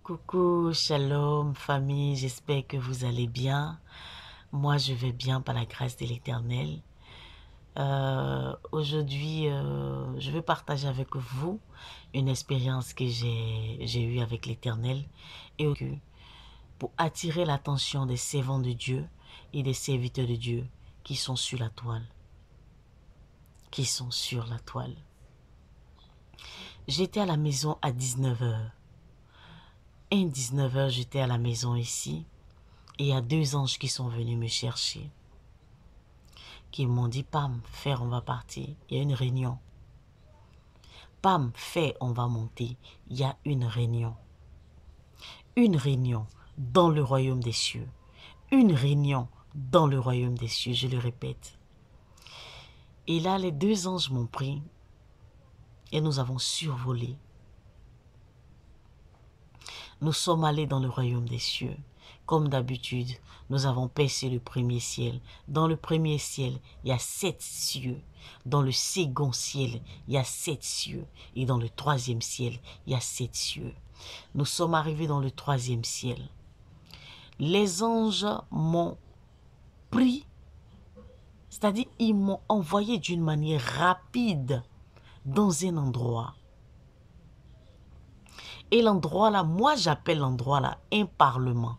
Coucou, shalom, famille, j'espère que vous allez bien. Moi, je vais bien par la grâce de l'Éternel. Aujourd'hui, je veux partager avec vous une expérience que j'ai eue avec l'Éternel et pour attirer l'attention des servants de Dieu et des serviteurs de Dieu qui sont sur la toile. J'étais à la maison à 19h. Et 19h, j'étais à la maison ici. Et il y a deux anges qui sont venus me chercher. Qui m'ont dit, Pam, Fer, on va partir. Il y a une réunion. Pam, Fer, on va monter. Il y a une réunion. Une réunion dans le royaume des cieux. Une réunion dans le royaume des cieux, je le répète. Et là, les deux anges m'ont pris et nous avons survolé. Nous sommes allés dans le royaume des cieux. Comme d'habitude, nous avons percé le premier ciel. Dans le premier ciel, il y a 7 cieux. Dans le second ciel, il y a 7 cieux. Et dans le troisième ciel, il y a 7 cieux. Nous sommes arrivés dans le troisième ciel. Les anges m'ont pris, c'est-à-dire ils m'ont envoyé d'une manière rapide dans un endroit. Et l'endroit là, moi j'appelle l'endroit là un parlement.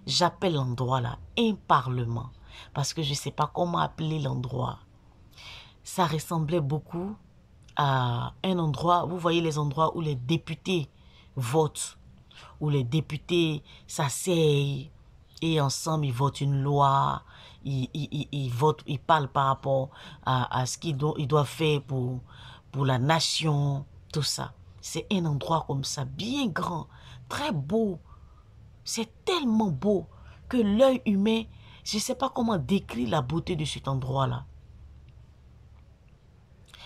J'appelle l'endroit là un parlement. Parce que je ne sais pas comment appeler l'endroit. Ça ressemblait beaucoup à un endroit, vous voyez les endroits où les députés votent. Où les députés s'asseyent et ensemble ils votent une loi. Ils votent, ils parlent par rapport à ce qu'ils doivent faire pour la nation. Tout ça. C'est un endroit comme ça, bien grand, très beau. C'est tellement beau que l'œil humain, je ne sais pas comment décrire la beauté de cet endroit-là.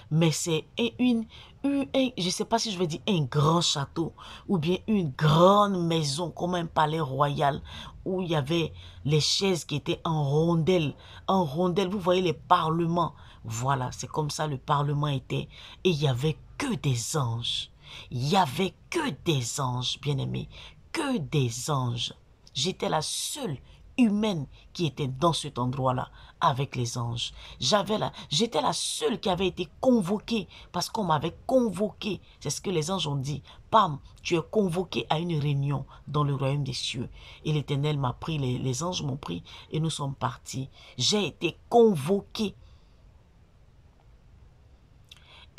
Mais c'est je ne sais pas si je vais dire un grand château ou bien une grande maison comme un palais royal où il y avait les chaises qui étaient en rondelles. En rondelles, vous voyez les parlements. Voilà, c'est comme ça le parlement était. Et il n'y avait que des anges. Il n'y avait que des anges, bien-aimés. Que des anges. J'étais la seule humaine qui était dans cet endroit-là avec les anges. J'étais la seule qui avait été convoquée parce qu'on m'avait convoqué. C'est ce que les anges ont dit. Pam, tu es convoqué à une réunion dans le royaume des cieux. Et l'Éternel m'a pris, les anges m'ont pris et nous sommes partis. J'ai été convoquée.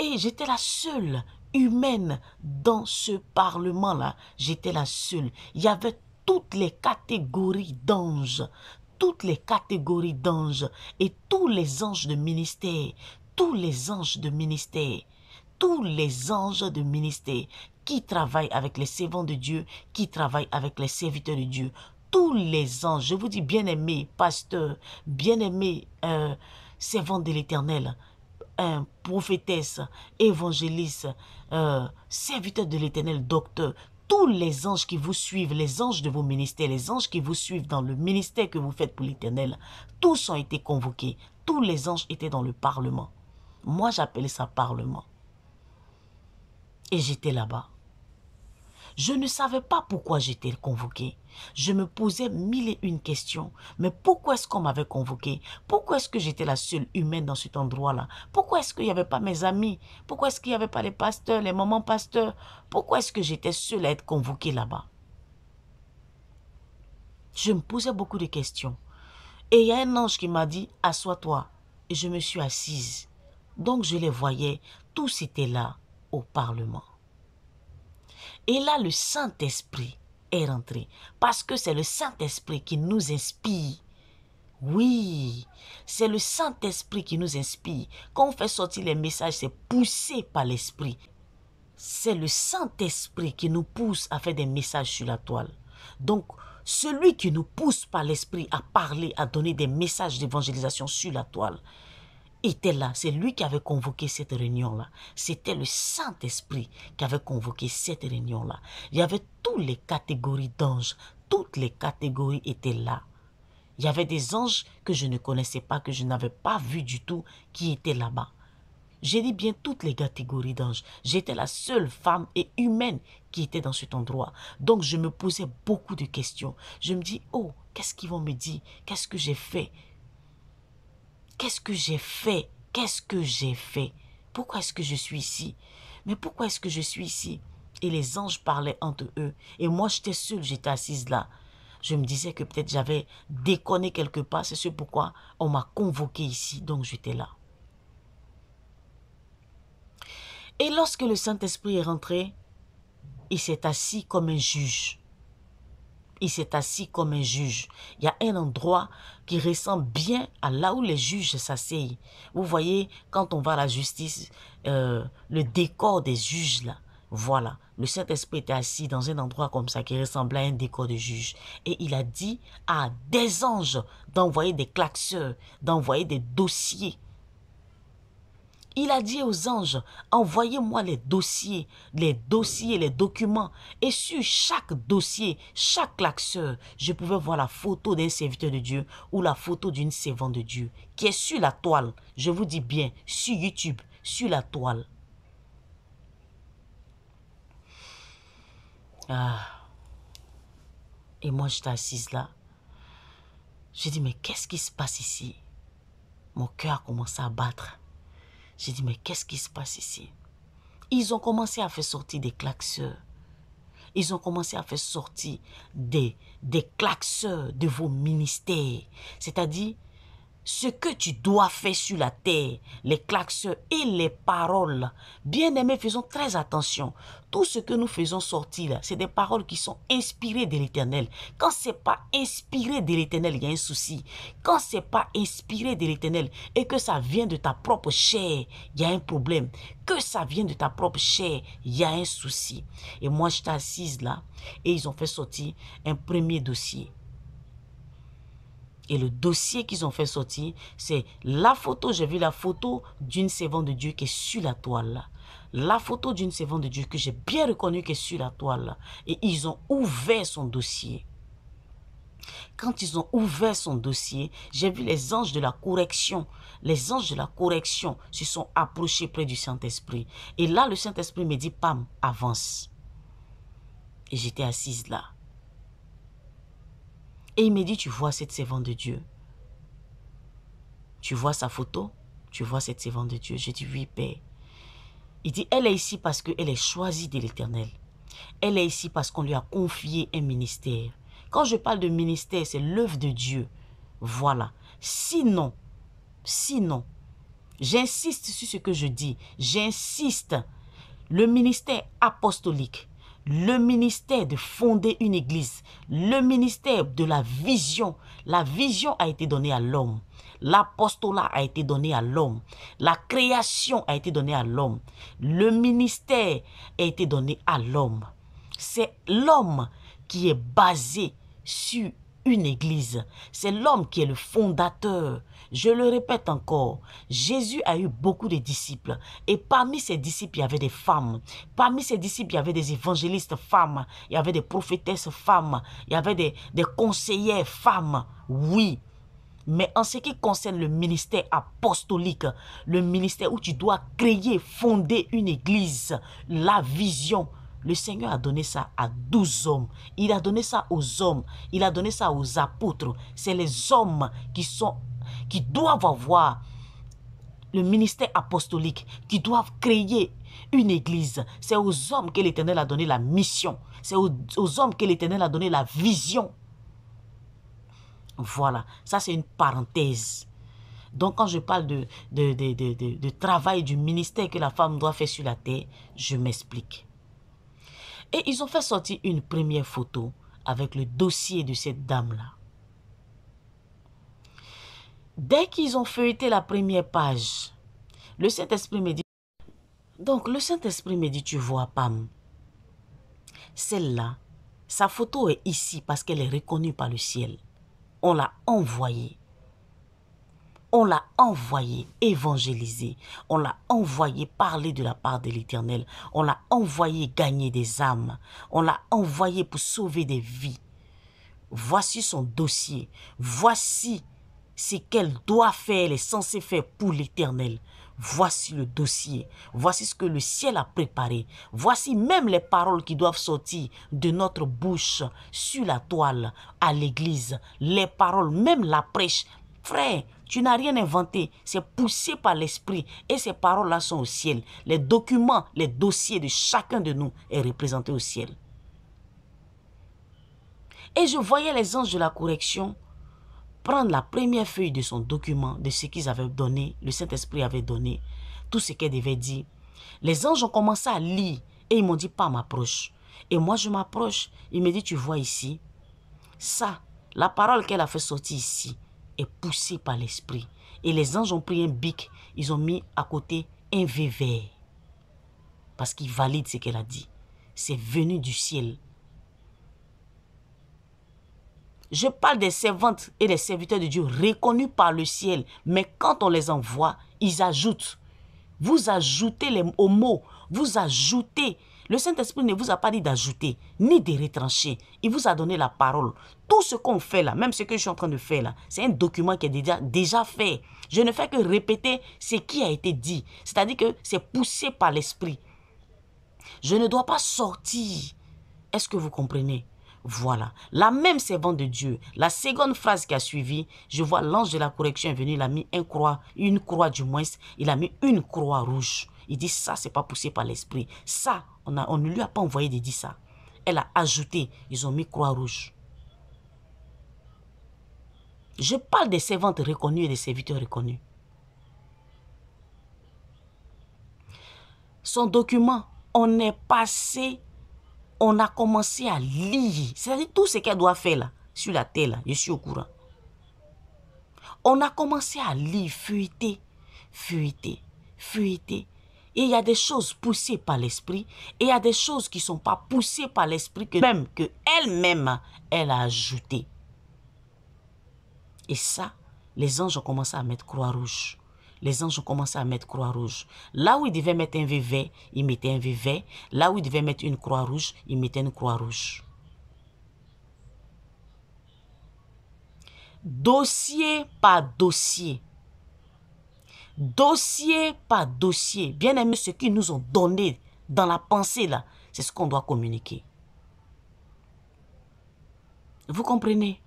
Et j'étais la seule humaine dans ce parlement-là. J'étais la seule. Il y avait toutes les catégories d'anges. Toutes les catégories d'anges. Et tous les anges de ministère. Tous les anges de ministère. Tous les anges de ministère qui travaillent avec les servants de Dieu, qui travaillent avec les serviteurs de Dieu. Tous les anges, je vous dis bien-aimés, pasteurs, bien-aimés, servants de l'Éternel, prophétesse, évangéliste, serviteur de l'Éternel, docteur, tous les anges qui vous suivent, les anges de vos ministères, les anges qui vous suivent dans le ministère que vous faites pour l'Éternel, tous ont été convoqués. Tous les anges étaient dans le parlement. Moi, j'appelais ça parlement. Et j'étais là-bas. Je ne savais pas pourquoi j'étais convoqué. Je me posais mille et une questions. Mais pourquoi est-ce qu'on m'avait convoqué? Pourquoi est-ce que j'étais la seule humaine dans cet endroit-là? Pourquoi est-ce qu'il n'y avait pas mes amis? Pourquoi est-ce qu'il n'y avait pas les pasteurs, les mamans pasteurs? Pourquoi est-ce que j'étais seule à être convoquée là-bas? Je me posais beaucoup de questions. Et il y a un ange qui m'a dit, assois-toi. Et je me suis assise. Donc je les voyais, tous étaient là au Parlement. Et là, le Saint-Esprit est rentré. Parce que c'est le Saint-Esprit qui nous inspire. Oui, c'est le Saint-Esprit qui nous inspire. Quand on fait sortir les messages, c'est poussé par l'Esprit. C'est le Saint-Esprit qui nous pousse à faire des messages sur la toile. Donc, celui qui nous pousse par l'Esprit à parler, à donner des messages d'évangélisation sur la toile, était là. C'est lui qui avait convoqué cette réunion-là. C'était le Saint-Esprit qui avait convoqué cette réunion-là. Il y avait toutes les catégories d'anges. Toutes les catégories étaient là. Il y avait des anges que je ne connaissais pas, que je n'avais pas vus du tout, qui étaient là-bas. J'ai dit bien toutes les catégories d'anges. J'étais la seule femme et humaine qui était dans cet endroit. Donc, je me posais beaucoup de questions. Je me dis, oh, qu'est-ce qu'ils vont me dire? Qu'est-ce que j'ai fait? Qu'est-ce que j'ai fait? Qu'est-ce que j'ai fait? Pourquoi est-ce que je suis ici? Mais pourquoi est-ce que je suis ici? Et les anges parlaient entre eux. Et moi, j'étais seule, j'étais assise là. Je me disais que peut-être j'avais déconné quelque part. C'est ce pourquoi on m'a convoqué ici. Donc, j'étais là. Et lorsque le Saint-Esprit est rentré, il s'est assis comme un juge. Il s'est assis comme un juge. Il y a un endroit qui ressemble bien à là où les juges s'asseyent. Vous voyez, quand on va à la justice, le décor des juges là, voilà. Le Saint-Esprit était assis dans un endroit comme ça qui ressemblait à un décor de juge. Et il a dit à des anges d'envoyer des klaxeurs, d'envoyer des dossiers. Il a dit aux anges, envoyez-moi les dossiers, les documents. Et sur chaque dossier, chaque klaxeur, je pouvais voir la photo d'un serviteur de Dieu ou la photo d'une servante de Dieu qui est sur la toile. Je vous dis bien, sur YouTube, sur la toile. Ah. Et moi, j'étais assise là. J'ai dit, mais qu'est-ce qui se passe ici? Mon cœur a commencé à battre. J'ai dit, mais qu'est-ce qui se passe ici? Ils ont commencé à faire sortir des klaxeurs. Ils ont commencé à faire sortir des klaxeurs de vos ministères. C'est-à-dire, ce que tu dois faire sur la terre, les klaxeurs et les paroles. Bien-aimés, faisons très attention. Tout ce que nous faisons sortir là, c'est des paroles qui sont inspirées de l'Éternel. Quand ce n'est pas inspiré de l'Éternel, il y a un souci. Quand ce n'est pas inspiré de l'Éternel et que ça vient de ta propre chair, il y a un problème. Que ça vient de ta propre chair, il y a un souci. Et moi, j'étais assise là et ils ont fait sortir un premier dossier. Et le dossier qu'ils ont fait sortir, c'est la photo, j'ai vu la photo d'une servante de Dieu qui est sur la toile. La photo d'une servante de Dieu que j'ai bien reconnue qui est sur la toile. Et ils ont ouvert son dossier. Quand ils ont ouvert son dossier, j'ai vu les anges de la correction. Les anges de la correction se sont approchés près du Saint-Esprit. Et là, le Saint-Esprit me dit, Pam, avance. Et j'étais assise là. Et il me dit, tu vois cette servante de Dieu? Tu vois sa photo? Tu vois cette servante de Dieu? J'ai dit, oui, Père. Il dit, elle est ici parce qu'elle est choisie de l'Éternel. Elle est ici parce qu'on lui a confié un ministère. Quand je parle de ministère, c'est l'œuvre de Dieu. Voilà. Sinon, j'insiste sur ce que je dis. J'insiste. Le ministère apostolique, le ministère de fonder une église, le ministère de la vision a été donnée à l'homme. L'apostolat a été donné à l'homme. La création a été donnée à l'homme. Le ministère a été donné à l'homme. C'est l'homme qui est basé sur une église. C'est l'homme qui est le fondateur. Je le répète encore, Jésus a eu beaucoup de disciples. Et parmi ses disciples, il y avait des femmes. Parmi ses disciples, il y avait des évangélistes femmes. Il y avait des prophétesses femmes. Il y avait des conseillères femmes. Oui. Mais en ce qui concerne le ministère apostolique, le ministère où tu dois créer, fonder une église, la vision, le Seigneur a donné ça à 12 hommes. Il a donné ça aux hommes. Il a donné ça aux apôtres. C'est les hommes qui doivent avoir le ministère apostolique, qui doivent créer une église. C'est aux hommes que l'Éternel a donné la mission. C'est aux hommes que l'Éternel a donné la vision. Voilà, ça c'est une parenthèse. Donc quand je parle de travail du ministère que la femme doit faire sur la terre, je m'explique. Et ils ont fait sortir une première photo avec le dossier de cette dame-là. Dès qu'ils ont feuilleté la première page, le Saint-Esprit me dit, donc le Saint-Esprit me dit, tu vois Pam, celle-là, sa photo est ici parce qu'elle est reconnue par le ciel. On l'a envoyée. On l'a envoyé évangéliser. On l'a envoyé parler de la part de l'Éternel. On l'a envoyé gagner des âmes. On l'a envoyé pour sauver des vies. Voici son dossier. Voici ce qu'elle doit faire, elle est censée faire pour l'Éternel. Voici le dossier. Voici ce que le ciel a préparé. Voici même les paroles qui doivent sortir de notre bouche sur la toile à l'église. Les paroles, même la prêche. Frère, tu n'as rien inventé. C'est poussé par l'esprit. Et ces paroles-là sont au ciel. Les documents, les dossiers de chacun de nous est représenté au ciel. Et je voyais les anges de la correction prendre la première feuille de son document, de ce qu'ils avaient donné, le Saint-Esprit avait donné, tout ce qu'elle devait dire. Les anges ont commencé à lire et ils m'ont dit, pas m'approche. Et moi, je m'approche. Il me dit, tu vois ici, ça, la parole qu'elle a fait sortir ici est poussée par l'Esprit. Et les anges ont pris un bic, ils ont mis à côté un V vert. Parce qu'ils valident ce qu'elle a dit. C'est venu du ciel. Je parle des servantes et des serviteurs de Dieu reconnus par le ciel. Mais quand on les envoie, ils ajoutent. Vous ajoutez aux mots. Vous ajoutez. Le Saint-Esprit ne vous a pas dit d'ajouter, ni de retrancher. Il vous a donné la parole. Tout ce qu'on fait là, même ce que je suis en train de faire là, c'est un document qui est déjà fait. Je ne fais que répéter ce qui a été dit. C'est-à-dire que c'est poussé par l'Esprit. Je ne dois pas sortir. Est-ce que vous comprenez? Voilà. La même servante de Dieu, la seconde phrase qui a suivi, je vois l'ange de la correction est venu, il a mis une croix du moins, il a mis une croix rouge. Il dit ça, c'est pas poussé par l'esprit. Ça, on ne lui a pas envoyé de dire ça. Elle a ajouté, ils ont mis croix rouge. Je parle des servantes reconnues et des serviteurs reconnus. Son document, on est passé. On a commencé à lire. C'est-à-dire tout ce qu'elle doit faire là, sur la terre là, je suis au courant. On a commencé à lire, feuilleter, feuilleter, feuilleter. Et il y a des choses poussées par l'esprit. Et il y a des choses qui ne sont pas poussées par l'esprit que elle-même, elle a ajouté. Et ça, les anges ont commencé à mettre croix rouge. Les anges ont commencé à mettre croix rouge. Là où ils devaient mettre un V vert, ils mettaient un V vert. Là où ils devaient mettre une croix rouge, ils mettaient une croix rouge. Dossier par dossier. Dossier par dossier. Bien aimé, ce qu'ils nous ont donné dans la pensée là, c'est ce qu'on doit communiquer. Vous comprenez?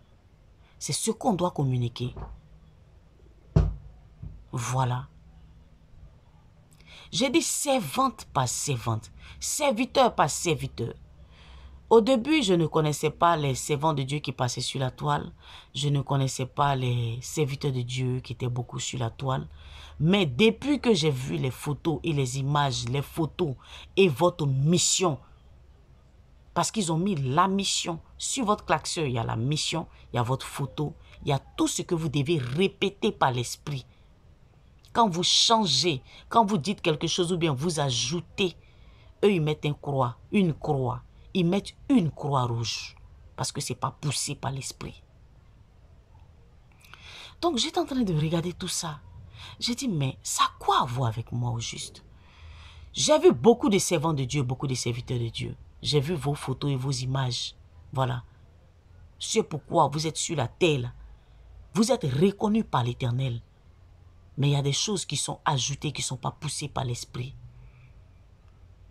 C'est ce qu'on doit communiquer. Voilà. J'ai dit servante par servante, serviteur par serviteur. Au début, je ne connaissais pas les servants de Dieu qui passaient sur la toile. Je ne connaissais pas les serviteurs de Dieu qui étaient beaucoup sur la toile. Mais depuis que j'ai vu les photos et les images, les photos et votre mission, parce qu'ils ont mis la mission. Sur votre klaxon, il y a la mission, il y a votre photo, il y a tout ce que vous devez répéter par l'esprit. Quand vous changez, quand vous dites quelque chose ou bien vous ajoutez, eux ils mettent une croix. Ils mettent une croix rouge parce que ce n'est pas poussé par l'esprit. Donc j'étais en train de regarder tout ça. J'ai dit mais ça a quoi à voir avec moi au juste? J'ai vu beaucoup de servants de Dieu, beaucoup de serviteurs de Dieu. J'ai vu vos photos et vos images. Voilà. C'est pourquoi vous êtes sur la terre. Vous êtes reconnus par l'Éternel. Mais il y a des choses qui sont ajoutées, qui ne sont pas poussées par l'Esprit.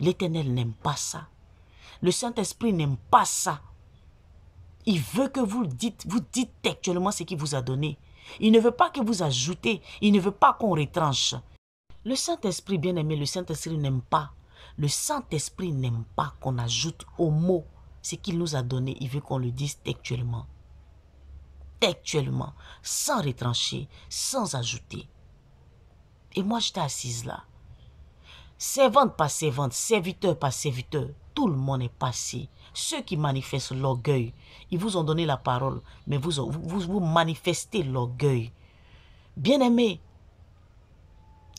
L'Éternel n'aime pas ça. Le Saint-Esprit n'aime pas ça. Il veut que vous dites textuellement ce qu'il vous a donné. Il ne veut pas que vous ajoutez. Il ne veut pas qu'on retranche. Le Saint-Esprit, bien aimé, le Saint-Esprit n'aime pas. Le Saint-Esprit n'aime pas qu'on ajoute aux mots ce qu'il nous a donné. Il veut qu'on le dise textuellement. Textuellement, sans retrancher, sans ajouter. Et moi, j'étais assise là. Servante par servante, serviteur par serviteur, tout le monde est passé. Ceux qui manifestent l'orgueil, ils vous ont donné la parole, mais vous manifestez l'orgueil. Bien-aimés,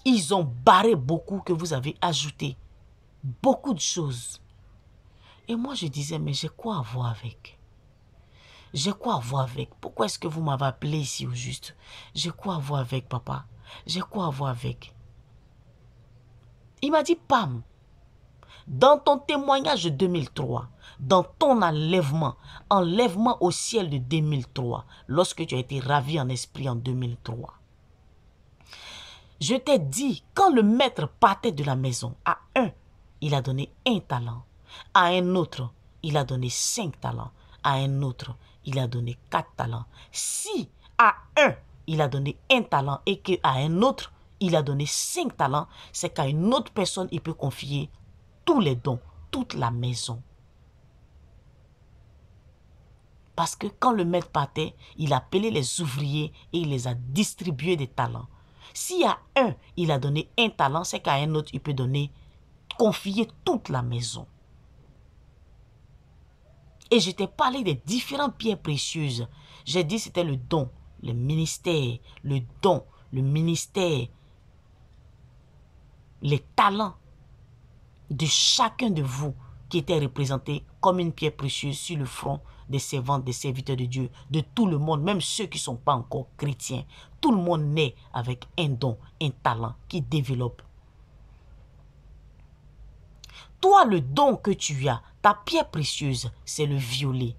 ils ont barré beaucoup que vous avez ajouté. Beaucoup de choses. Et moi, je disais, mais j'ai quoi à voir avec? J'ai quoi à voir avec? Pourquoi est-ce que vous m'avez appelé ici au juste? J'ai quoi à voir avec, papa? J'ai quoi à voir avec? Il m'a dit, Pam, dans ton témoignage de 2003, dans ton enlèvement au ciel de 2003, lorsque tu as été ravi en esprit en 2003, Je t'ai dit, quand le maître partait de la maison, à un, il a donné 1 talent. À un autre, il a donné 5 talents. À un autre, il a donné 4 talents. Si à un, il a donné 1 talent et qu'à un autre, il a donné 5 talents, c'est qu'à une autre personne, il peut confier tous les dons, toute la maison. Parce que quand le maître partait, il appelait les ouvriers et il les a distribués des talents. S'il y a un, il a donné 1 talent, c'est qu'à un autre, il peut donner, confier toute la maison. Et je t'ai parlé des différentes pierres précieuses. J'ai dit c'était le don, le ministère, le don, le ministère, les talents de chacun de vous qui étaient représentés comme une pierre précieuse sur le front des servantes, des serviteurs de Dieu, de tout le monde, même ceux qui ne sont pas encore chrétiens. Tout le monde naît avec un don, un talent qui développe. Toi, le don que tu as, ta pierre précieuse, c'est le violet.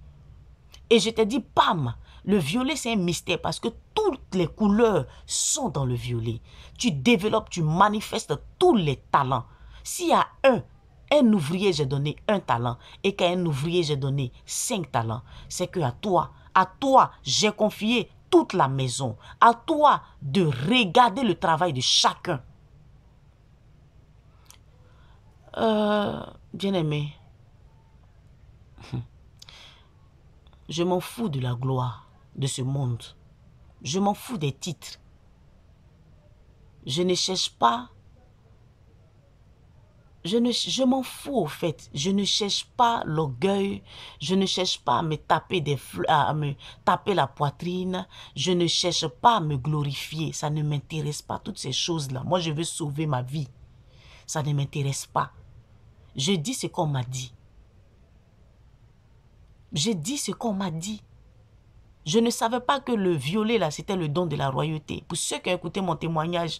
Et je t'ai dit, pam, le violet, c'est un mystère parce que toutes les couleurs sont dans le violet. Tu développes, tu manifestes tous les talents. S'il y a un ouvrier, j'ai donné 1 talent et qu'à un ouvrier, j'ai donné 5 talents, c'est que à toi, j'ai confié toute la maison. À toi de regarder le travail de chacun. Bien-aimé, je m'en fous de la gloire de ce monde. Je m'en fous des titres. Je ne cherche pas. Je m'en fous au fait. Je ne cherche pas l'orgueil. Je ne cherche pas à me taper à me taper la poitrine. Je ne cherche pas à me glorifier. Ça ne m'intéresse pas, toutes ces choses-là. Moi, je veux sauver ma vie. Ça ne m'intéresse pas. Je dis ce qu'on m'a dit. Je dis ce qu'on m'a dit. Je ne savais pas que le violet, là, c'était le don de la royauté. Pour ceux qui ont écouté mon témoignage,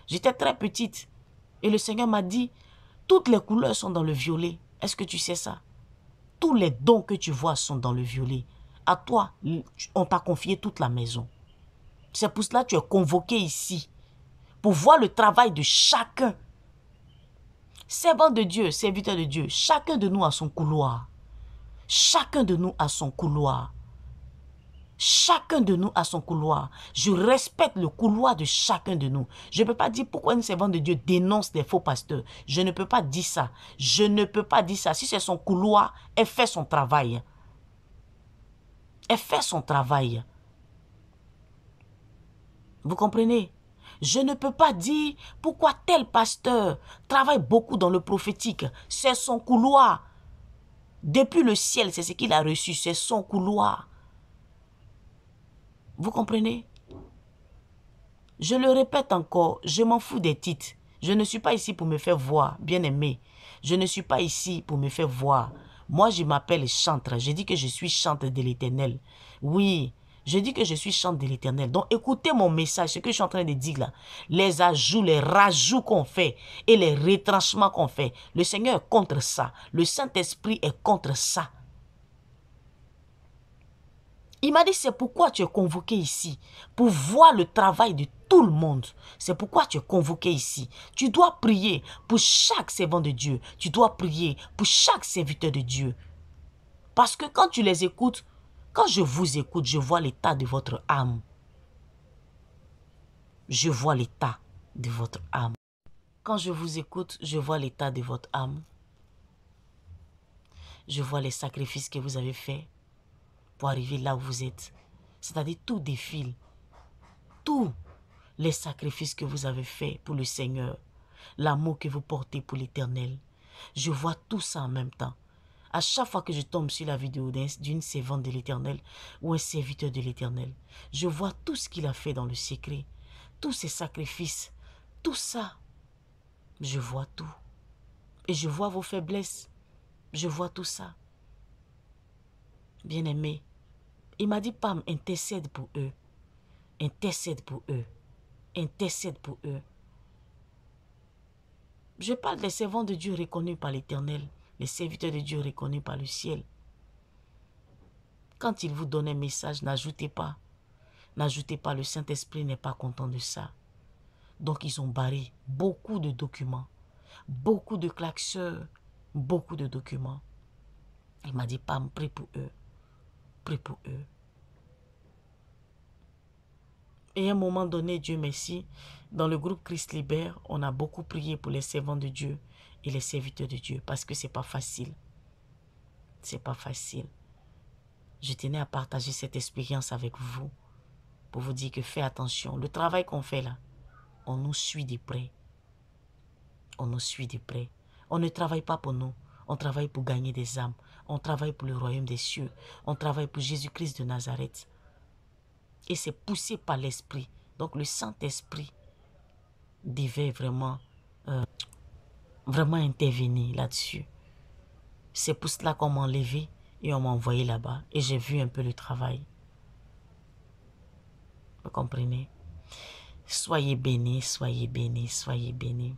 j'étais très petite. Et le Seigneur m'a dit, toutes les couleurs sont dans le violet. Est-ce que tu sais ça? Tous les dons que tu vois sont dans le violet. À toi, on t'a confié toute la maison. C'est pour cela que tu es convoqué ici. Pour voir le travail de chacun. Servant de Dieu, serviteur de Dieu, chacun de nous a son couloir. Chacun de nous a son couloir. Chacun de nous a son couloir. Je respecte le couloir de chacun de nous. Je ne peux pas dire pourquoi une servante de Dieu dénonce des faux pasteurs. Je ne peux pas dire ça. Je ne peux pas dire ça. Si c'est son couloir, elle fait son travail. Elle fait son travail. Vous comprenez? Je ne peux pas dire pourquoi tel pasteur travaille beaucoup dans le prophétique. C'est son couloir. Depuis le ciel, c'est ce qu'il a reçu. C'est son couloir. Vous comprenez? Je le répète encore, je m'en fous des titres. Je ne suis pas ici pour me faire voir, bien aimé. Je ne suis pas ici pour me faire voir. Moi, je m'appelle chantre. Je dis que je suis chantre de l'Éternel. Oui, je dis que je suis chantre de l'Éternel. Donc, écoutez mon message, ce que je suis en train de dire là. Les ajouts, les rajouts qu'on fait et les retranchements qu'on fait. Le Seigneur est contre ça. Le Saint-Esprit est contre ça. Il m'a dit, c'est pourquoi tu es convoqué ici, pour voir le travail de tout le monde. C'est pourquoi tu es convoqué ici. Tu dois prier pour chaque servant de Dieu. Tu dois prier pour chaque serviteur de Dieu. Parce que quand tu les écoutes, quand je vous écoute, je vois l'état de votre âme. Je vois l'état de votre âme. Quand je vous écoute, je vois l'état de votre âme. Je vois les sacrifices que vous avez faits pour arriver là où vous êtes. C'est-à-dire tout défile. Tous les sacrifices que vous avez faits pour le Seigneur. L'amour que vous portez pour l'Éternel. Je vois tout ça en même temps. À chaque fois que je tombe sur la vidéo d'une servante de l'Éternel ou un serviteur de l'Éternel, je vois tout ce qu'il a fait dans le secret. Tous ses sacrifices. Tout ça. Je vois tout. Et je vois vos faiblesses. Je vois tout ça. Bien-aimé, il m'a dit, Pam, intercède pour eux. Intercède pour eux. Intercède pour eux. Je parle des servants de Dieu reconnus par l'Éternel, les serviteurs de Dieu reconnus par le ciel. Quand il vous donne un message, n'ajoutez pas. N'ajoutez pas, le Saint-Esprit n'est pas content de ça. Donc, ils ont barré beaucoup de documents, beaucoup de claqueurs, beaucoup de documents. Il m'a dit, Pam, prie pour eux. Prie pour eux. Et à un moment donné, Dieu merci, dans le groupe Christ Libère, on a beaucoup prié pour les servants de Dieu et les serviteurs de Dieu parce que c'est pas facile. C'est pas facile. Je tenais à partager cette expérience avec vous pour vous dire que faites attention. Le travail qu'on fait là, on nous suit de près. On nous suit de près. On ne travaille pas pour nous. On travaille pour gagner des âmes. On travaille pour le royaume des cieux. On travaille pour Jésus-Christ de Nazareth. Et c'est poussé par l'Esprit. Donc le Saint-Esprit devait vraiment intervenir là-dessus. C'est pour cela qu'on m'a enlevé et on m'a envoyé là-bas. Et j'ai vu un peu le travail. Vous comprenez? Soyez bénis, soyez bénis, soyez bénis.